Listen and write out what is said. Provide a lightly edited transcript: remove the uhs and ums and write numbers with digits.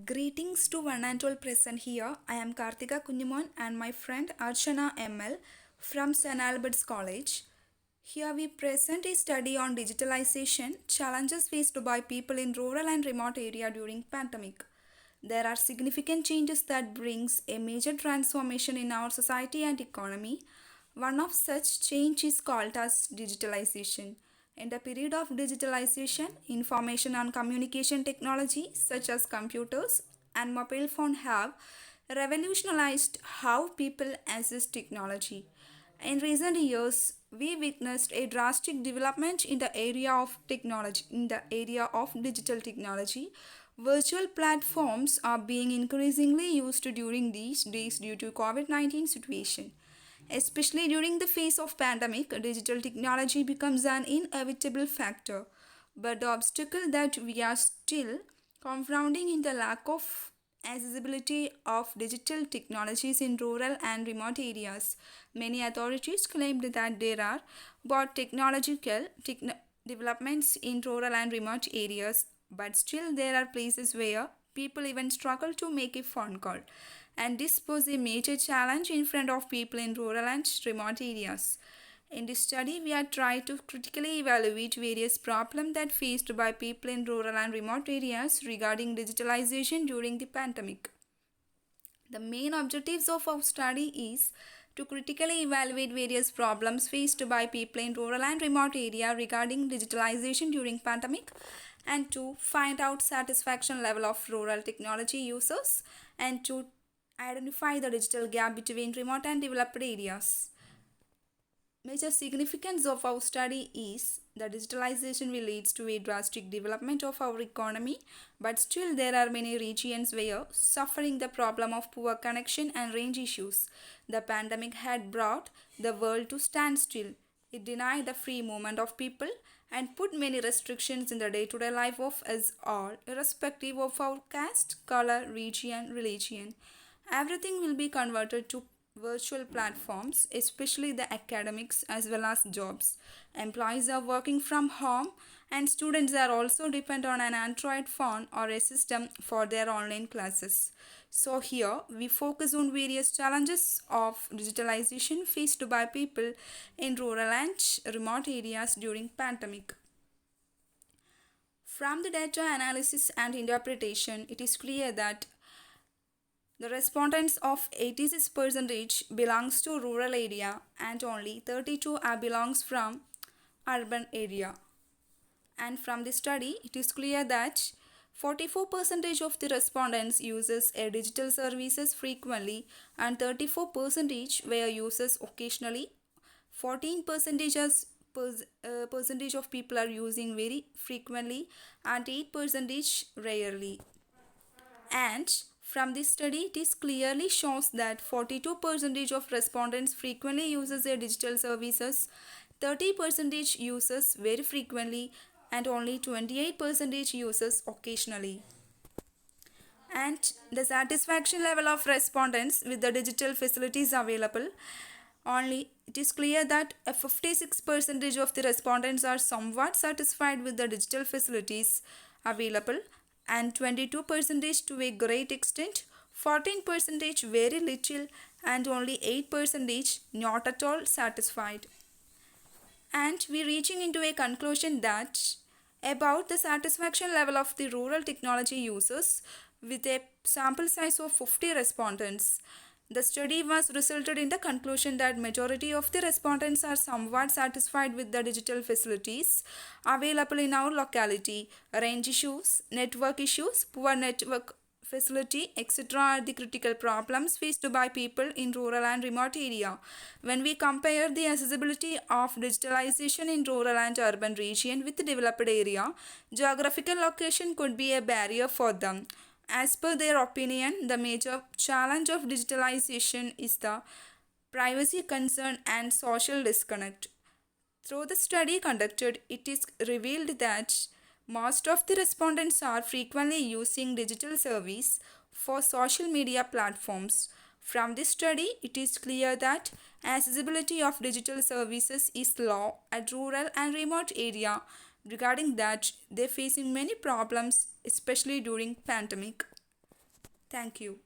Greetings to one and all present here. I am Kartika Kunjumon and my friend Archana ML from St. Albert's College. Here we present a study on digitalization, challenges faced by people in rural and remote area during pandemic. There are significant changes that brings a major transformation in our society and economy. One of such change is called as digitalization. In the period of digitalization, information and communication technology such as computers and mobile phone have revolutionized how people access technology. In recent years, we witnessed a drastic development in the area of technology, in the area of digital technology. Virtual platforms are being increasingly used during these days due to COVID-19 situation. Especially during the phase of pandemic, digital technology becomes an inevitable factor. But the obstacle that we are still confronting in the lack of accessibility of digital technologies in rural and remote areas. Many authorities claimed that there are both developments in rural and remote areas, but still there are places where people even struggle to make a phone call. And this was a major challenge in front of people in rural and remote areas. In this study, we are trying to critically evaluate various problems that faced by people in rural and remote areas regarding digitalization during the pandemic. The main objectives of our study is to critically evaluate various problems faced by people in rural and remote area regarding digitalization during pandemic and to find out satisfaction level of rural technology users and to identify the digital gap between remote and developed areas. Major significance of our study is that digitalization will lead to a drastic development of our economy, but still there are many regions where suffering the problem of poor connection and range issues. The pandemic had brought the world to standstill. It denied the free movement of people and put many restrictions in the day-to-day life of us all, irrespective of our caste, color, region, religion. Everything will be converted to virtual platforms, especially the academics as well as jobs. Employees are working from home and students are also dependent on an Android phone or a system for their online classes. So here we focus on various challenges of digitalization faced by people in rural and remote areas during pandemic. From the data analysis and interpretation, it is clear that the respondents of 86% belongs to rural area and only 32 are belongs from urban area. And from the study, it is clear that 44% of the respondents uses a digital services frequently and 34% were uses occasionally. 14 percentage of people are using very frequently and 8% rarely. And from this study, it is clearly shows that 42% of respondents frequently uses their digital services, 30% uses very frequently, and only 28% uses occasionally. And the satisfaction level of respondents with the digital facilities available, only it is clear that a 56% of the respondents are somewhat satisfied with the digital facilities available and 22% to a great extent, 14% very little, and only 8% not at all satisfied. And we reaching into a conclusion that about the satisfaction level of the rural technology users with a sample size of 50 respondents. The study was resulted in the conclusion that majority of the respondents are somewhat satisfied with the digital facilities available in our locality. Range issues, network issues, poor network facility, etc. are the critical problems faced by people in rural and remote area. When we compare the accessibility of digitalization in rural and urban region with the developed area, geographical location could be a barrier for them. As per their opinion, the major challenge of digitalization is the privacy concern and social disconnect. Through the study conducted, it is revealed that most of the respondents are frequently using digital service for social media platforms. From this study, it is clear that accessibility of digital services is low at rural and remote area. Regarding that, they facing many problems, especially during pandemic. Thank you.